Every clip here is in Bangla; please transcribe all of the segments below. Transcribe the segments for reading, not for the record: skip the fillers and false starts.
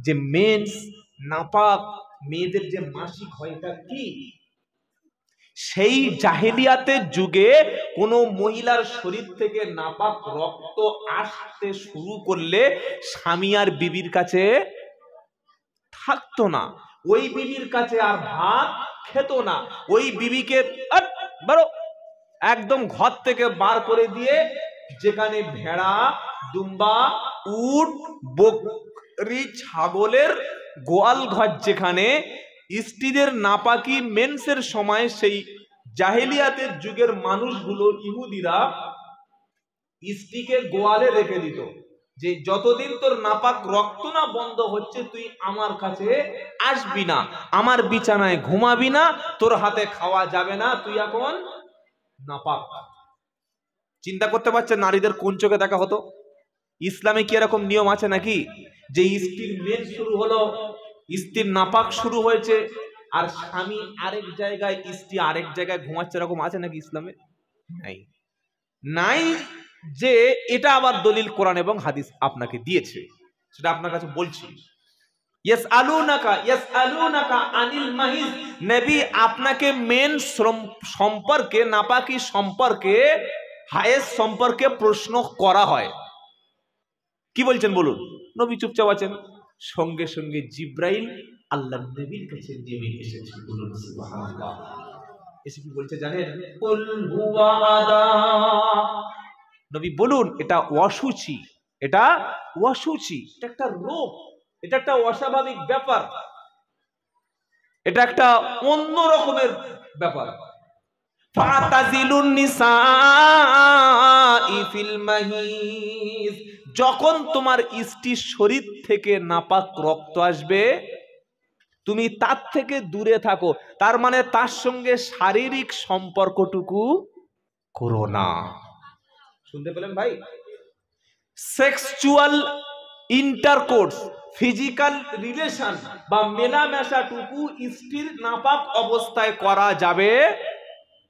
যে মেন্স নাপাক মেয়েদের যে মাসিক হয় এটা কি? সেই জাহেলিয়াতের যুগে কোনো মহিলার শরীর থেকে নাপাক রক্ত আসতে শুরু করলে স্বামী আর বিবির কাছে থাকতো না, ওই বিবির কাছে আর ভাত খেত না, ওই বিবিকে একদম ঘর থেকে বার করে দিয়ে যেখানে ভেড়া, দুম্বা, উট, বকরি, ছাগলের গোয়াল ঘর, যেখানে স্ত্রীদের নাপাকি মেন্সের সময় সেই জাহেলিয়াতের যুগের মানুষগুলো ইহুদিরা স্ত্রীকে গোয়ালে রেখে দিত, যে যতদিন তোর নাপাক রক্ত না বন্ধ হচ্ছে তুই আমার কাছে আসবি না, আমার বিছানায় ঘুমাবি না, তোর হাতে খাওয়া যাবে না, তুই এখন নাপাক। চিন্তা করতে পারছেন নারীদের কোন চোখে দেখা হতো? ইসলামে কি এরকম নিয়ম আছে নাকি যে স্ত্রীর মেন্স শুরু হলো, স্ত্রীর নাপাক শুরু হয়েছে, আর স্বামী আরেক জায়গায় স্ত্রী আরেক জায়গায় ঘুমাচ্ছে, এরকম আছে নাকি ইসলামে? নাই, নাই। যে এটা আবার দলিল কোরআন এবং হাদিস আপনাকে দিয়েছে, সেটা আপনার কাছে বলছি। ইয়াসআলুনাকা আনিল মাহিজ, নবী আপনাকে মেন্স সম্পর্কে, নাপাকি সম্পর্কে, হায়েজ সম্পর্কে প্রশ্ন করা হয়। কি বলছেন বলুন? নবী চুপচাপ আছেন, সঙ্গে সঙ্গে জিব্রাইল আল্লাহর নবীর কাছে নেমে এসেছে। বলুন সুবহানাল্লাহ। এসে কি বলছে জানেন? কুল হুয়া আদা, নবী বলুন এটা অসুচি, এটা অসুচি, এটা একটা রোগ, এটা একটা অস্বাভাবিক ব্যাপার, এটা একটা অন্য রকমের ব্যাপার। ফাতাজিলুন নিসাই ফিল মাহিজ, যখন তোমার স্ত্রীর শরীর থেকে নাপাক রক্ত আসবে তুমি তার থেকে দূরে থাকো, তার মানে তার সঙ্গে শারীরিক সম্পর্কটুকু করো না। শুনতে পেলেন ভাই? সেক্সুয়াল ইন্টারকোর্স, ফিজিক্যাল রিলেশন বা মেলামেশাটুকু স্ত্রীর নাপাক অবস্থায় করা যাবে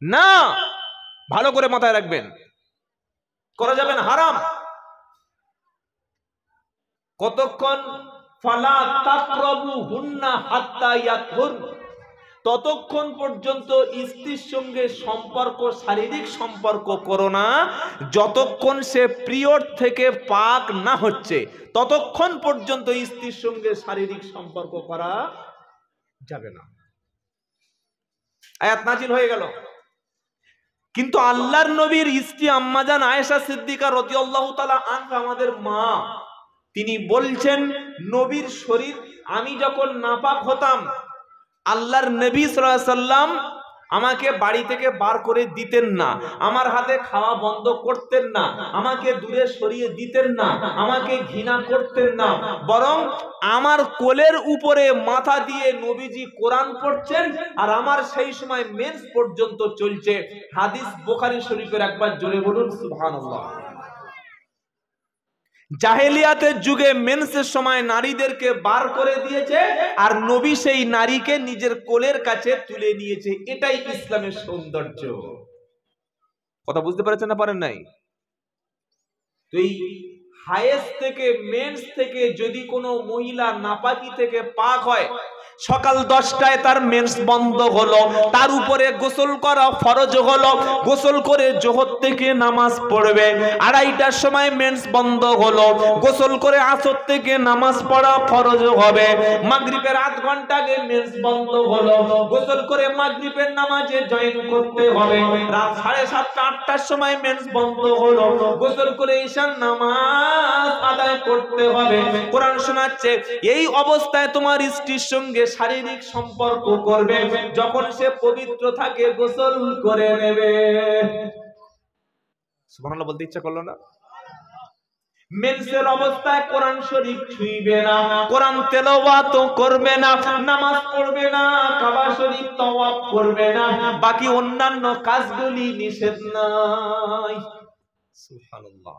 না। ভালো করে মাথায় রাখবেন, করা যাবে না, হারাম। কতক্ষণ? ফালা তাকরাবুহুন্না হাত্তা ইয়াতহুর, ততক্ষণ পর্যন্ত স্ত্রীর সঙ্গে সম্পর্ক, শারীরিক সম্পর্ক করো না যতক্ষণ সে পিরিয়ড থেকে পাক না হচ্ছে, ততক্ষণ পর্যন্ত স্ত্রীর সঙ্গে শারীরিক সম্পর্ক করা যাবে না। আয়াত নাজিল হয়ে গেল। কিন্তু আল্লাহর নবীর স্ত্রী আম্মাজান আয়েশা সিদ্দিকা রাদিয়াল্লাহু তাআলা আনহা, আমাদের মা, তিনি বলছেন নবীর শরীর, আমি যখন নাপাক হতাম আল্লাহর নবী সাল্লাল্লাহু আলাইহি সাল্লাম আমাকে বাড়ি থেকে বার করে দিতেন না, আমার হাতে খাওয়া বন্ধ করতেন না, আমাকে দূরে সরিয়ে দিতেন না, আমাকে ঘৃণা করতেন না, বরং আমার কোলের উপরে মাথা দিয়ে নবীজি কোরআন পড়ছেন, আর আমার সেই সময় মেন্স পর্যন্ত চলছে। হাদিস বুখারী শরীফের, একবার জোরে বলুন সুবহানাল্লাহ। জাহেলিয়াতের যুগে মেন্সের সময় নারীদেরকে বার করে দিয়েছে, আর নবী সেই নারীকে নিজের কোলের কাছে তুলে নিয়েছে। এটাই ইসলামের সৌন্দর্য। কথা বুঝতে পারছেন না পারেন নাই? তো এই হায়েজ থেকে, মেন্স থেকে যদি কোনো মহিলা নাপাকি থেকে পাক হয়, সকাল 10টায় তার মেন্স বন্ধ হলো, তার উপরে গোসল করা ফরজ হলো, গোসল করে যোহর থেকে নামাজ পড়বে। 2:30টার সময় মেন্স বন্ধ হলো, গোসল করে আসর থেকে নামাজ পড়া ফরজ হবে। মাগরিবের আধ ঘন্টা আগে মেন্স বন্ধ হলো, গোসল করে মাগরিবের নামাজে জয়েন করতে হবে। রাত 7:30 8টার সময় মেন্স বন্ধ হলো, গোসল করে ঈশার নামাজ আদায় করতে হবে। কোরআন শোনাচ্ছে, এই অবস্থায় তোমার স্ত্রীর সঙ্গে শারীরিক সম্পর্ক করবে, যখন সে পবিত্র থাকে গোসল করে নেবে। সুবহানাল্লাহ বলতে ইচ্ছা করলো না? মেন্সের অবস্থায় কোরআন শরীফ ছুঁইবে না, কোরআন তেলাওয়াত করবে না, নামাজ পড়বে না, কাবা শরীফ তাওয়াফ করবে না, বাকি অন্যান্য কাজগুলি নিষেধ নাই। সুবহানাল্লাহ।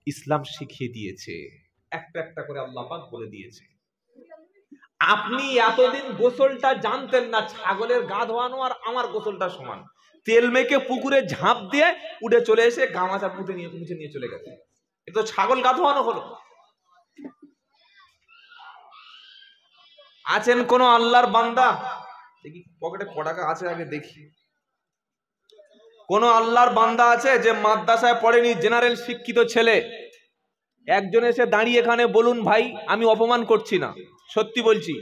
ইসলাম শিখিয়ে দিয়েছে, একটা একটা করে আল্লাহ পাক বলে দিয়েছে। আপনি এতদিন গোসলটা জানতেন না, ছাগলের গা ধোয়ানো আর আমার গোসলটা সমান। তেল মেখে পুকুরে ঝাঁপ দিয়ে উঠে চলে এসে গামাচা মুছে নিয়ে চলে গেছে, এটা তো ছাগল গা ধোয়ানো হলো। আছেন কোন আল্লাহর বান্দা, দেখি পকেটে ক টাকা আছে আগে দেখি, কোন আল্লাহর বান্দা আছে যে মাদ্রাসায় পড়েনি, জেনারেল শিক্ষিত ছেলে? একজন এসে দাঁড়িয়ে এখানে বলুন ভাই, আমি অপমান করছি না, সত্যি বলছি,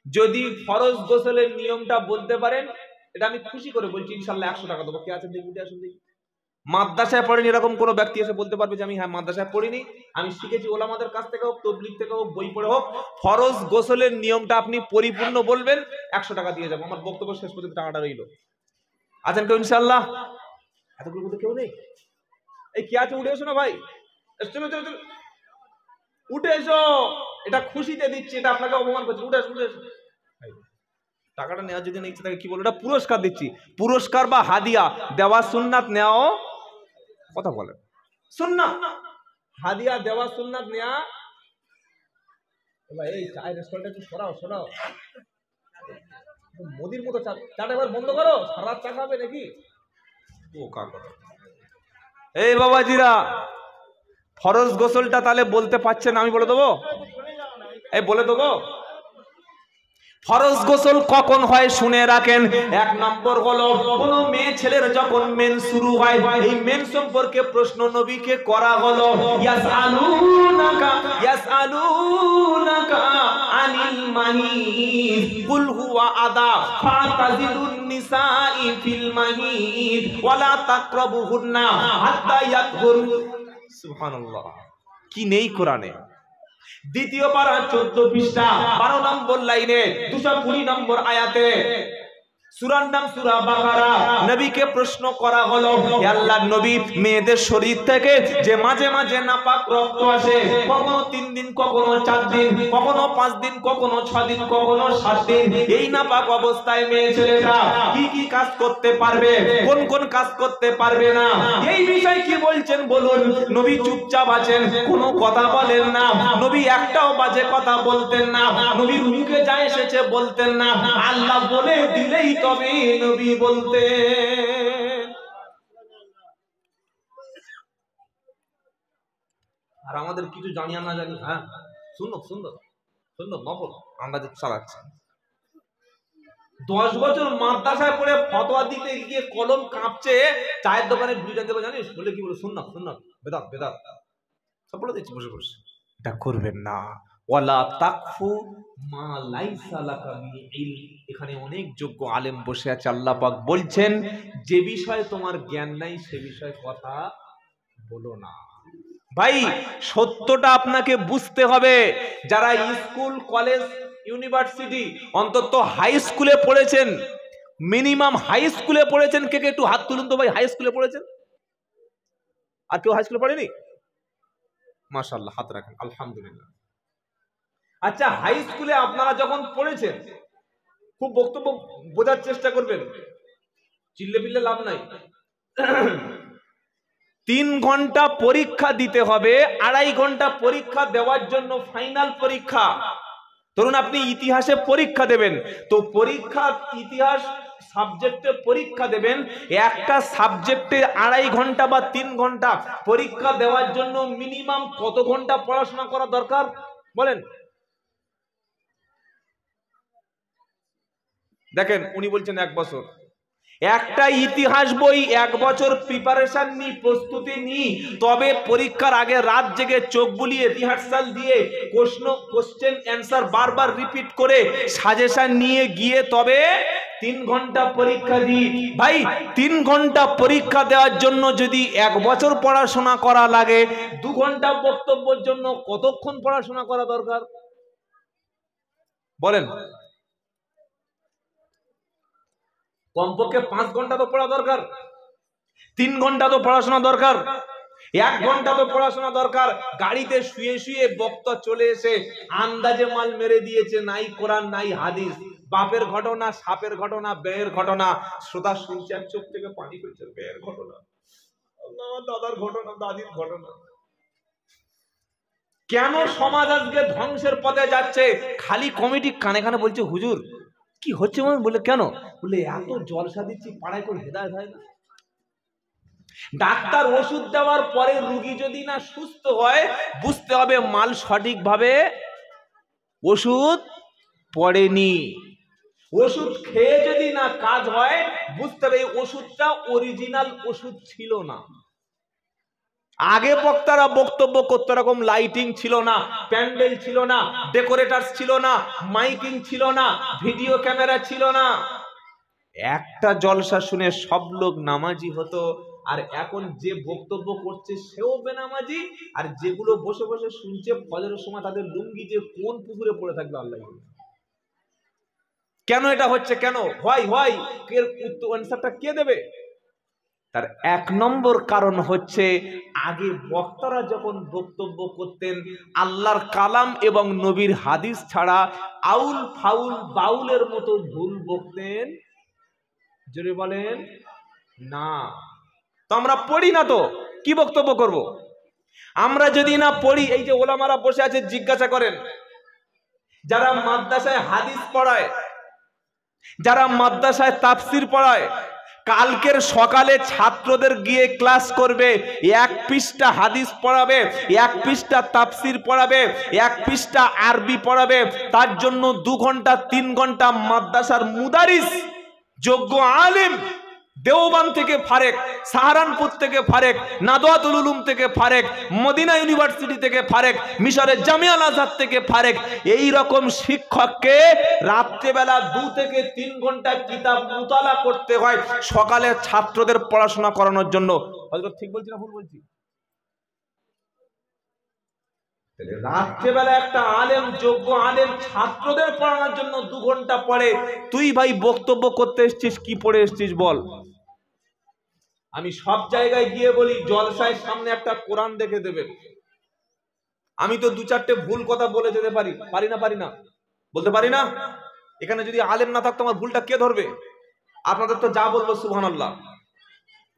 যদি ফরজ গোসলের নিয়মটা বলতে পারেন, এটা আমি খুশি করে বলছি, ইনশাল্লাহ 100 টাকা দেবো। কে আছেন দেখি, উঠে আসুন দেখি। মাদ্রাসায় পড়েনি এরকম কোন ব্যক্তি এসে বলতে পারবে যে আমি হ্যাঁ মাদ্রাসায় পড়িনি, আমি শিখেছি ওলামাদের কাছ থেকে হোক, তবলিগ থেকে হোক, বই পড়ে হোক, ফরজ গোসলের নিয়মটা আপনি পরিপূর্ণ বলবেন, 100 টাকা দিয়ে যাবো। আমার বক্তব্য শেষ পর্যন্ত টাকাটা রইল। আছেন কেউ ইনশাল্লাহ? এতগুলো মধ্যে কেউ নেই? এই কে আছে, উঠে এসো না ভাই, চলো চলো চলো, উঠে এসো, এটা খুশিতে দিচ্ছি, এটা আপনাকে অপমান করছি, উঠে এসো উঠে এসো। টাকাটা নেওয়ার যদি ইচ্ছে থাকে কি বলবো, এটা পুরস্কার দিচ্ছি, পুরস্কার বা হাদিয়া দেওয়া সুন্নাত, নেওয়া কথা বলেন সুন্নাত, হাদিয়া দেওয়া সুন্নাত নেওয়া। ভাই এই চায়ের রেস্টুরেন্টটা একটু সরাও সরাও, মোদির মতো চাটা এবার বন্ধ করো, সারা চা খাবে নাকি? ও কাকা, এই বাবাজিরা, ফরজ গোসলটা তাহলে বলতে পারছেন, আমি বলে দেবো, এই বলে দেবো। ফরজ গোসল কখন হয় শুনে রাখেন। 1 নম্বর হলো কোন মেয়ে ছেলের যখন মেন শুরু হয়, এই মেন সম্পর্কে প্রশ্ন নবীকে করা হলো, ইয়াসআলুনাকা আনিল মাহিদ কুল হুয়া আদা ফাতাজিলুন নিসাই ফিল মাহিদ ওয়ালা তাকরাবুহুন্না হাত্তা ইয়াতহুর। সুবহানাল্লাহ, কি নেই কোরআনে? দ্বিতীয় পারা 14 পৃষ্ঠা 12 নম্বর লাইনে 220 নম্বর আয়াতে, সূরার নাম সূরা বাকারা। নবীকে প্রশ্ন করা হলো, হে আল্লাহর নবী, মেয়েদের শরীর থেকে যে মাঝে মাঝে নাপাক রক্ত আসে, কখনো 3 দিন, কখনো 4 দিন, কখনো 5 দিন, কখনো 6 দিন, কখনো 7 দিন, এই নাপাক অবস্থায় মেয়ে ছেলেটা কি কি কাজ করতে পারবে, কোন কোন কাজ করতে পারবে না, এই বিষয় কি বলছেন বলুন? নবী চুপচাপ আছেন, কোনো কথা বলেন না, নবী একটাও বাজে কথা বলতেন না, নবীর মুখে যা এসেছে বলতেন না, আল্লাহ বলে দিলেই তবে নবী বলতেন। আর আমাদের কিছু জানি আর না জানি, হ্যাঁ সুন্দর সুন্দর সুন্দর নকল আমরা চালাচ্ছি। 10 বছর মাদ্রাসায় পড়ে ফতোয়া দিতে গিয়ে কলম কাঁপছে, চায়ের দোকানে বিড়ি দেবে জানিস বলে কি বলে, সুন্নাত সুন্নাত বেদাত বেদাত সব বলে দিচ্ছি বসে বসে। এটা করবেন না, ওয়ালা তাকফু মা লাইসা লাকা বিহি ইলম। এখানে অনেক যোগ্য আলেম বসে আছে, আল্লাহ পাক বলছেন যে বিষয়ে তোমার জ্ঞান নাই সে বিষয়ে কথা বলো না। ভাই সত্যটা আপনাকে বুঝতে হবে। যারা স্কুল, কলেজ, ইউনিভার্সিটি, অন্তত হাই স্কুলে পড়েছেন, মিনিমাম হাই স্কুলে পড়েছেন, কে কে একটু হাত তুলুন তো ভাই, হাই স্কুলে পড়েছেন? আর কেউ হাই স্কুলে পড়েনি? মাশাআল্লাহ, হাত রাখেন, আলহামদুলিল্লাহ। আচ্ছা, হাই স্কুলে আপনারা যখন পড়েছেন, খুব বক্তব্য বোঝার চেষ্টা করবেন, চিল্লে পিল্লে লাভ নাই। 3 ঘন্টা পরীক্ষা দিতে হবে, 2.5 ঘন্টা পরীক্ষা দেওয়ার জন্য ফাইনাল পরীক্ষা। ধরুন আপনি ইতিহাসে পরীক্ষা দেবেন, তো পরীক্ষা ইতিহাস সাবজেক্টে পরীক্ষা দেবেন, একটা সাবজেক্টে 2.5 ঘন্টা বা 3 ঘন্টা পরীক্ষা দেওয়ার জন্য মিনিমাম কত ঘন্টা পড়াশোনা করা দরকার বলেন? দেখেন উনি বলছেন 1 বছর। একটা ইতিহাস বই 1 বছর প্রিপারেশন নি, প্রস্তুতি নি, তবে পরীক্ষার আগে রাত জেগে চোখ বুলিয়ে রিহার্সাল দিয়ে কোশ্চেন অ্যান্সার বারবার রিপিট করে সাজেশন নিয়ে গিয়ে তবে 3 ঘন্টা পরীক্ষা দিই। ভাই 3 ঘন্টা পরীক্ষা দেওয়ার জন্য যদি 1 বছর পড়াশোনা করা লাগে, 2 ঘন্টা বক্তব্যের জন্য কতক্ষণ পড়াশোনা করা দরকার বলেন? কমপক্ষে 5 ঘন্টা তো পড়া দরকার, 3 ঘন্টা তো পড়াশোনা দরকার, 1 ঘন্টা তো পড়াশোনা দরকার। গাড়িতে শুয়ে শুয়ে বক্তা চলে এসে আন্দাজে মাল মেরে দিয়েছে, নাই কোরআন নাই হাদিস, বাপের ঘটনা, সাপের ঘটনা, বেয়ের ঘটনা, শ্রোতা শুনছে আর চোখ থেকে পানি পড়ছে, বেয়ের ঘটনা, আমার দাদার ঘটনা, দাদির ঘটনা। কেন সমাজ আজকে ধ্বংসের পথে যাচ্ছে? খালি কমিটি কানে কানে বলছে হুজুর কি হচ্ছে, বলে কেন বলে এত জলসা দিচ্ছি পাড়ায়, করে হেদায়েত হয় না। ডাক্তার ওষুধ দেওয়ার পরে রোগী যদি না সুস্থ হয়, বুঝতে হবে মাল সঠিকভাবে ওষুধ পড়েনি। ওষুধ খেয়ে যদি না কাজ হয় বুঝতে হবে এই ওষুধটা অরিজিনাল ওষুধ ছিল না। আগে বক্তারা বক্তব্য করতে রকম লাইটিং ছিল না, প্যান্ডেল ছিল না, ডেকোরেটরস ছিল না, মাইকিং ছিল না, ভিডিও ক্যামেরা ছিল না। একটা জলসা শুনে সব লোক নামাজি হতো। আর এখন যে বক্তব্য করছে সেও বেনামাজি, আর যেগুলো বসে বসে শুনছে ফজরের সময় তাদের লুঙ্গি যে কোন পুকুরে পড়ে থাকবে আল্লাহ। কেন এটা হচ্ছে? কেন হয় এর আনসারটা কে দেবে? তার এক নম্বর কারণ হচ্ছে আগে বক্তারা যখন বক্তব্য করতেন আল্লাহর কালাম এবং নবীর হাদিস ছাড়া আউল ফাউল বাউলের মতো ভুল বকতেন। জোরে বলেন না। তো আমরা পড়ি না, তো কি বক্তব্য করব? আমরা যদি না পড়ি, এই যে ওলামারা বসে আছে জিজ্ঞাসা করেন, যারা মাদ্রাসায় হাদিস পড়ায়, যারা মাদ্রাসায় তাফসির পড়ায়, কালকের সকালে ছাত্রদের গিয়ে ক্লাস করবে, এক পৃষ্ঠা হাদিস পড়াবে, এক পৃষ্ঠা তাফসির পড়াবে, এক পৃষ্ঠা আরবি পড়াবে, তার জন্য 2 ঘন্টা 3 ঘন্টা মাদ্রাসার মুদারিস যোগ্য আলেম, দেওবন্দ থেকে ফারেক, সাহারানপুর থেকে ফারেক, নাদওয়াতুল উলুম থেকে ফারেক, মদিনা ইউনিভার্সিটি থেকে ফারেক, মিশরের জামিয়া আল আজহার থেকে ফারেক, এই রকম শিক্ষককে রাত্রেবেলা 2 থেকে 3 ঘন্টা কিতাব মুতালা করতে হয় সকালে ছাত্রদের পড়াশোনা করানোর জন্য। হযরত ঠিক বলছি না ভুল বলছি? রাত্রেবেলা একটা আলেম, যোগ্য আলেম ছাত্রদের পড়ানোর জন্য 2 ঘন্টা পড়ে, তুই ভাই বক্তব্য করতে এসেছিস, কি পড়ে এসেছিস বল? আমি সব জায়গায় গিয়ে বলি জলসায় সামনে একটা কোরআন দেখে দেবে। আমি তো 2-4টে ভুল কথা বলে যেতে পারি না? বলতে পারি না? এখানে যদি আলেম না থাকতো আমার ভুলটা কে ধরবে? আপনাদের তো যা বলবো সুবহানাল্লাহ,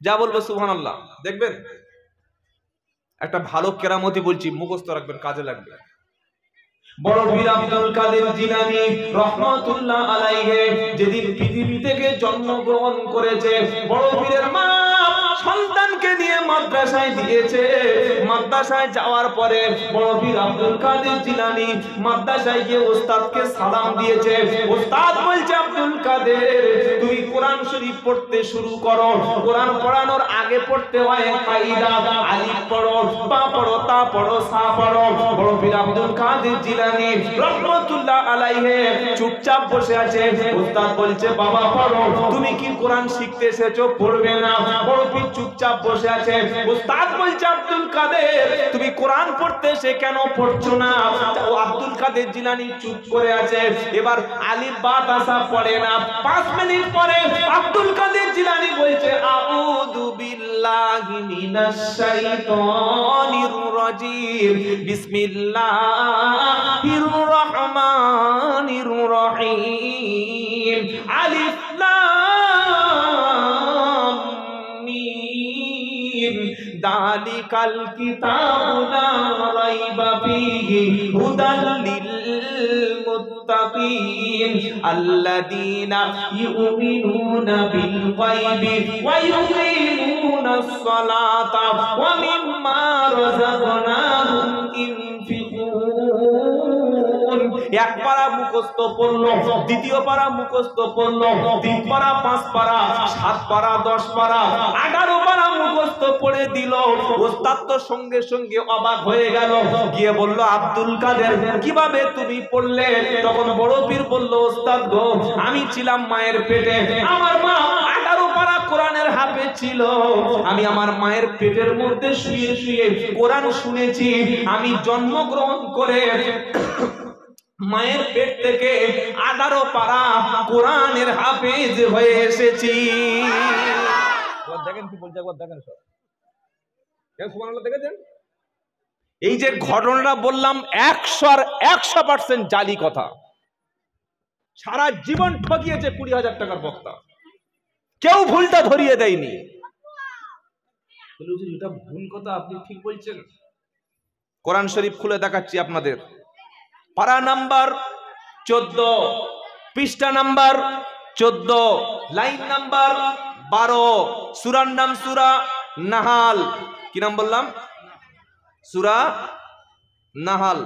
যা বলবো সুবহানাল্লাহ। দেখবেন একটা ভালো কেরামতি বলছি, মুখস্থ রাখবেন, কাজে লাগবে। বড় পীর আব্দুল কাদের জিলানী রাহমাতুল্লাহ আলাইহি যেদিন পৃথিবী থেকে জন্মগ্রহণ করেছে, বড় পীরের মা সন্তানকে নিয়ে মাদ্রাসায় দিয়েছে। মাদ্রাসায় যাওয়ার পরে বড় পীর আব্দুল কাদের জিলানী মাদ্রাসায় গিয়ে ওস্তাদকে সালাম দিয়েছে। ওস্তাদ বলছে, আব্দুল কাদের তুমি কোরআন শরীফ পড়তে শুরু করো। কোরআন পড়ানোর আগে পড়তে হয় কায়দা, আলিফ পড়ো, বা পড়ো, তা পড়ো, সা পড়ো। বড় পীর আব্দুল কাদের জিলানী রাহমাতুল্লাহ আলাইহি চুপচাপ বসে আছে। ওস্তাদ বলছে, বাবা পড়ো। তুমি কি কোরআন শিখতে এসেছো? পড়বে না। বড় পীর চুপচাপ বসে আছে। ওস্তাদ বলছে, আব্দুল কাদের তুমি কোরআন পড়তে এসে কেন পড়ছো না? ও আব্দুল কাদের জিলানী চুপ করে আছে। এবার আলিফ বা তা সা পড়ে না। 5 মিনিট পরে আব্দুল কাদের জিলানী বলছে, আউযু বিল্লাহি মিনাশ শাইতানির রাজিম, বিসমিল্লাহির রহমানির রহিম, আলিফ লাম মিম, যালিকাল কিতাবু লা রাইবা ফীহি হুদাল লিল মুত্তাকিন আল্লাযীনা ইউমিনুনা বিল গায়বি ওয়া ইউকিমুনাস সালাতা ওয়া মিম্মা রাযাকনাহুম ইউনফিকুন। এক পারা মুখস্থ পড়লো, দ্বিতীয় পারা মুখস্থ পড়লো, 3 পারা, 5 পারা, 7 পারা, 10 পারা, 11 পারা মুখস্থ পড়ে দিল। ওস্তাদ তো সঙ্গে সঙ্গে অবাক হয়ে গেল, গিয়ে বলল, আব্দুল কাদের কিভাবে তুমি পড়লে? তখন বড় পীর বলল, ওস্তাদ গো, আমি ছিলাম মায়ের পেটে, আমার মা 11 পারা কোরআনের হাফেজ ছিল। আমি আমার মায়ের পেটের মধ্যে শুয়ে শুয়ে কোরআন শুনেছি। আমি জন্মগ্রহণ করে মায়ের পেট থেকে 11 পারা কোরআনের হাফেজ হয়ে এসেছি। দেখেন কি বলছে, একবার দেখেন সব। সুবহানাল্লাহ, দেখেছেন? এই যে ঘটনাটা বললাম 100% জালি কথা। সারা জীবন ঠকিয়েছে 20,000 টাকার বক্তা, কেউ ভুলটা ধরিয়ে দেয়নি। এটা ভুল কথা, আপনি ঠিক বলছেন। কোরআন শরীফ খুলে দেখাচ্ছি আপনাদের। পারা নাম্বার 14, পৃষ্ঠা নাম্বার 14, লাইন নাম্বার 12, সূরার নাম সূরা নাহাল। কি নাম বললাম? সূরা নাহাল।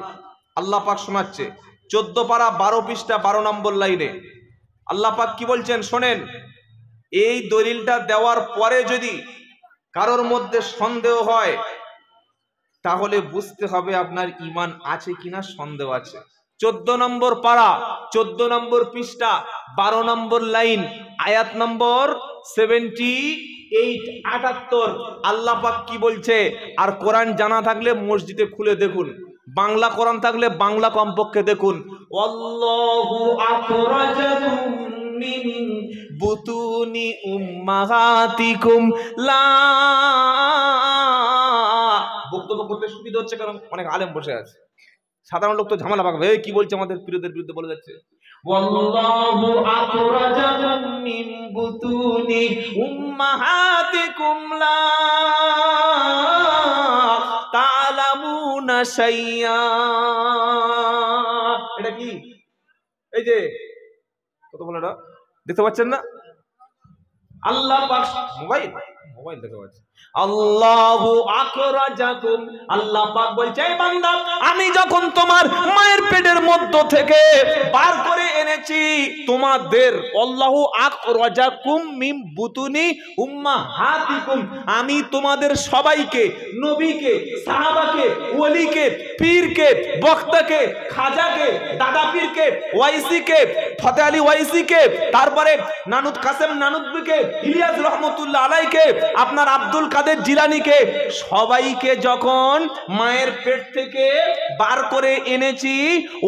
আল্লাহ পাক শোনাচ্ছে, 14 পারা 12 পৃষ্ঠা 12 নম্বর লাইনে আল্লাহ পাক কি বলছেন শোনেন। এই দলিলটা দেওয়ার পরে যদি কারোর মধ্যে সন্দেহ হয় তাহলে বুঝতে হবে আপনার ঈমান আছে কিনা সন্দেহ আছে। 14 নম্বর পারা 14 নম্বর পৃষ্ঠা 12 নম্বর লাইন আয়াত নম্বর 78 78 আল্লাহ পাক কি বলছে। আর কোরআন জানা থাকলে মসজিদে খুলে দেখুন, বাংলা কোরআন থাকলে বাংলা কমপক্ষে দেখুন। আল্লাহু আখরাজাকুম মিন বুতুনি উম্মাহাতিকুম লা, বক্তব্য করতে সুবিধা হচ্ছে কারণ অনেক আলেম বসে আছে, সাধারণ লোক তো ঝামেলা পাকাবে, কি বলছে আমাদের প্রিয়দের বিরুদ্ধে বলে যাচ্ছে। ওয়াল্লাহু আখরাজাকুম মিন বুতুনি উম্মাহাতিকুম লা তা'লামুনা শাইয়া। এটা কি? এই যে কত বলে এটা দেখতে পাচ্ছেন না? আল্লাহ পাক মোবাইল দেখতে পাচ্ছেন। আল্লাহু আখরাজাকুম, আল্লাহ পাক বলছে বান্দা আমি যখন তোমার মায়ের পেটের মধ্য থেকে বার করে এনেছি তোমাদের, আল্লাহু আখরাজাকুম মিন বুতুনি উম্মাহাতিকুম, আমি তোমাদের সবাইকে, নবীকে, সাহাবাকে, ওলিকে, পীরকে, বক্তাকে, খাজাকে, দাদা পীরকে, ওয়াইসিকে, ফতে আলী ওয়াইসিকে, তারপরে নানুত কাসেম নানুতবিকে, ইলিয়াস রহমতুল্লাহ আলাইকে, আপনার আব্দুল কাদের জিলানীকে, সবাইকে যখন মায়ের পেট থেকে বার করে এনেছি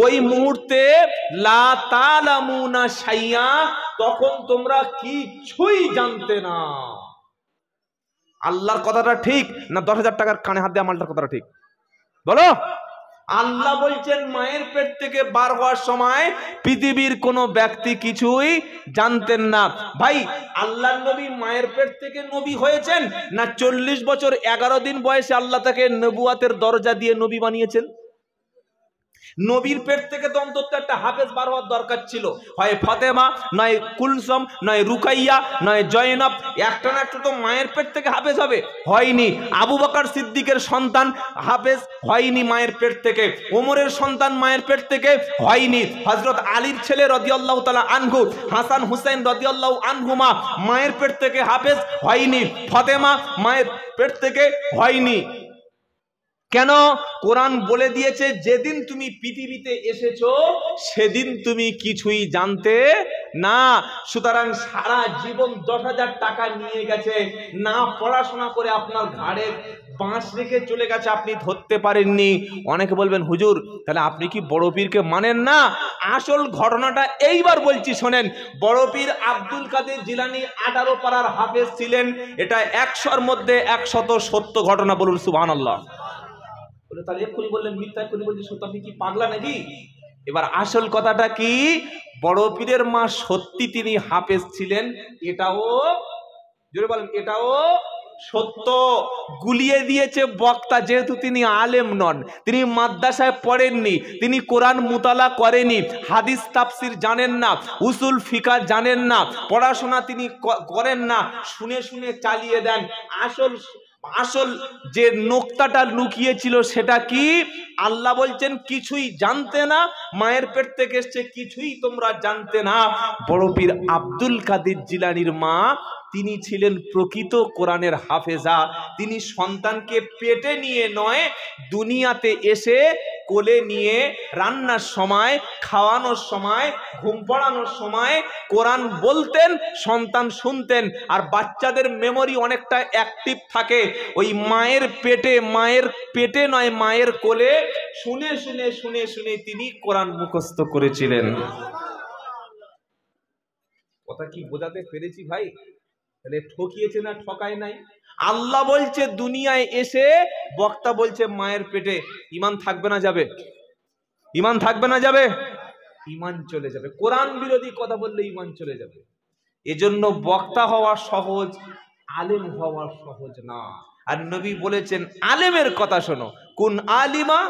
ওই মুহূর্তে লা তা'লামুনা শাইয়া, তখন তোমরা কিছুই জানতে না। আল্লাহর কথাটা ঠিক না 10,000 টাকার কানে হাত দিয়ে আমলটার কথাটা ঠিক? বলো। আল্লাহ বলছেন মায়ের পেট থেকে বার হওয়ার সময় পৃথিবীর কোনো ব্যক্তি কিছুই জানতেন না। ভাই আল্লাহর নবী মায়ের পেট থেকে নবী হয়েছেন না 40 বছর 11 দিন বয়সে আল্লাহ তাকে নবুয়াতের দরজা দিয়ে নবী বানিয়েছেন? নবীর পেট থেকে তো অন্তত একটা হাফেজ বার হওয়ার দরকার ছিল, হয় ফাতেমা, নয় কুলসুম, নয় রুকাইয়া, নয় জয়নব, একটা না একটা তো মায়ের পেট থেকে হাফেজ হবে, হয়নি। আবু বকর সিদ্দিকের সন্তান হাফেজ হয়নি মায়ের পেট থেকে, ওমরের সন্তান মায়ের পেট থেকে হয়নি, হযরত আলীর ছেলে রাদিয়াল্লাহু তাআলা আনহু, হাসান হুসাইন রাদিয়াল্লাহু আনহুমা মায়ের পেট থেকে হাফেজ হয়নি, ফাতেমা মায়ের পেট থেকে হয়নি। কেন? কোরআন বলে দিয়েছে যেদিন তুমি পৃথিবীতে এসেছো সেদিন তুমি কিছুই জানতে না। সুতরাং সারা জীবন 10,000 টাকা নিয়ে গেছে, না পড়াশোনা করে আপনার ঘাড়ে বাঁশ রেখে চলে গেছে, আপনি ধরতে পারেননি। অনেকে বলবেন হুজুর তাহলে আপনি কি বড় পীরকে মানেন না? আসল ঘটনাটা এইবার বলছি শোনেন। বড় পীর আব্দুল কাদের জিলানী 18 পারার হাফেজ ছিলেন, এটা 100-র মধ্যে 100 সত্য ঘটনা, বলুন সুবহানাল্লাহ। বলে তাহলে এক্ষুনি বললেন মিথ্যা, এক্ষুনি বলছেন সত্য, আপনি কি পাগলা নাকি? এবার আসল কথাটা কি, বড় পীরের মা সত্যি তিনি হাফেজ ছিলেন, এটাও জোরে বলেন, এটাও সত্য। গুলিয়ে দিয়েছে বক্তা, যেহেতু তিনি আলেম নন, তিনি মাদ্রাসায় পড়েননি, তিনি কোরআন মুতালা করেনি, হাদিস তাফসির জানেন না, উসুল ফিকা জানেন না, পড়াশোনা তিনি করেন না, শুনে শুনে চালিয়ে দেন। আসল যে নোক্তাটা লুকিয়েছিল সেটা কি? আল্লাহ বলছেন কিছুই জানতে না, মায়ের পেট থেকে এসছে কিছুই তোমরা জানতে না। বড় পীর আব্দুল কাদের জিলানীর মা তিনি ছিলেন প্রকৃত কোরআনের হাফেজা। তিনি সন্তানকে পেটে নিয়ে নয়, দুনিয়াতে এসে কোলে নিয়ে রান্নার সময়, খাওয়ানোর সময়, ঘুম পাড়ানোর সময় কোরআন বলতেন, সন্তান শুনতেন। আর বাচ্চাদের মেমোরি অনেকটা অ্যাক্টিভ থাকে, ওই মায়ের পেটে নয় মায়ের কোলে শুনে শুনে শুনে শুনে তিনি কোরআন মুখস্থ করেছিলেন। কথা কি বোঝাতে পেরেছি ভাই? তাহলে ঠকিয়েছে না ঠকায় নাই? আল্লাহ বলছে দুনিয়ায় এসে, বক্তা বলছে মায়ের পেটে। ঈমান থাকবে না যাবে? ঈমান থাকবে না যাবে? ঈমান চলে যাবে। কোরআন বিরোধী কথা বললে ঈমান চলে যাবে। এজন্য বক্তা হওয়া সহজ, আলেম হওয়া সহজ না। আর নবী বলেছেন আলেমের কথা শোনো, কোন আলিমা,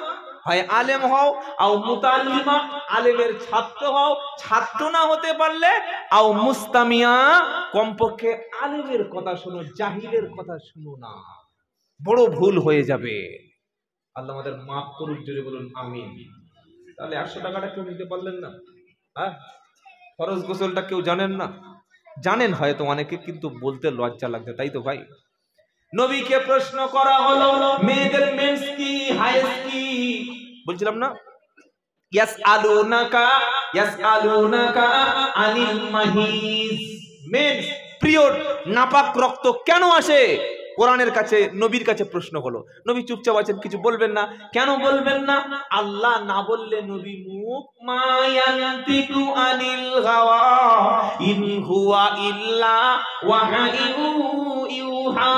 হয় আলেম হও, আও মুতাআল্লিমা, আলেমের ছাত্র হও, ছাত্র না হতে পারলে আও মুস্তামিয়া, কমপক্ষে আলেমের কথা শোনো, জাহিলের কথা শোনো না, বড় ভুল হয়ে যাবে। আল্লাহ আমাদের মাফ করুন, জোরে বলুন আমিন। তাহলে 100 টাকাটা কেউ নিতে পারলেন না? হ্যাঁ, ফরজ গোসলটা কেউ জানেন না? জানেন হয়তো অনেকে, কিন্তু বলতে লজ্জা লাগছে, তাই তো ভাই? নবীকে প্রশ্ন করা হলো মেয়েদের মেন্স কি, হায়েজ কি? বলছিলাম না, ইয়াসআলুনাকা আনিল মাহিজ, মেন্স পিরিয়ড, নাপাক রক্ত কেন আসে? কোরআনের কাছে নবীর কাছে প্রশ্ন হলো। নবী চুপচাপ আছেন, কিছু বলবেন না। কেন বলবেন না? আল্লাহ না বললে নবী মুখ, মা ইয়ানতিকু আনিল গাওয়া ইন হুয়া ইল্লা ওয়াহয়ু ইউহা।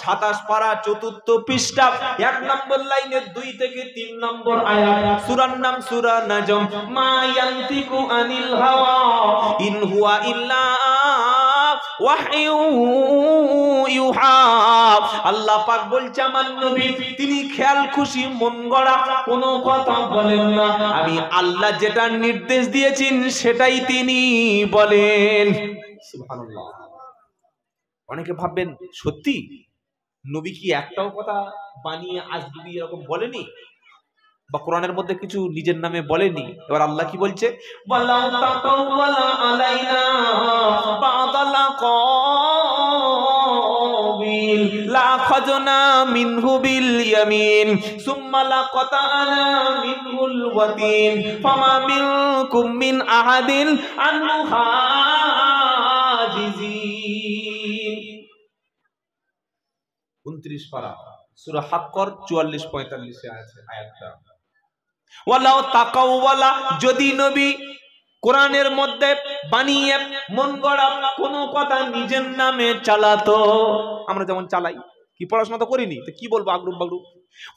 27 পারা 4 পৃষ্ঠা 1 নম্বর লাইনের 2 থেকে 3 নম্বর আয়াত, সূরার নাম সূরা নাজম। মা ইয়ানতিকু আনিল হাওয়া ইন হুয়া ইল্লা ওয়াহয়ু ইউহা। আল্লাহ পাক বলছে আমার নবী তিনি খেয়াল খুশি মন গড়া কোনো কথা বলেন না, আমি আল্লাহ যেটা নির্দেশ দিয়েছেন সেটাই তিনি বলেন। সুবহানাল্লাহ। অনেকে ভাববেন সত্যি নবী কি একটাও কথা বানিয়ে আজগুবি এরকম বলেনি, বা কোরআনের মধ্যে কিছু নিজের নামে বলেনি? এবার আল্লাহ কি বলছে? ওয়ালাউ তাকাওয়ালা আলাইনা বাদাল আকাবিল লাখাযনা মিনহু বিল ইয়ামিন সুম্মা লাকাতানা মিনহুল ওয়াতিন ফামা মিনকুম মিন আহাদিন আনহু হাজিজিন। 29 পারা সূরা হাক্কর 44-45 আছে আয়াতটা। ওয়ালাউ তাকাওয়ালা, যদি নবী কোরআনের মধ্যে বানিয়ে মন গড়া কোনো কথা নিজের নামে চালাতো, আমরা যেমন চালাই, কি পড়াশোনা তো করিনি, তো কি বলবো আগরুপ বাগরুপ।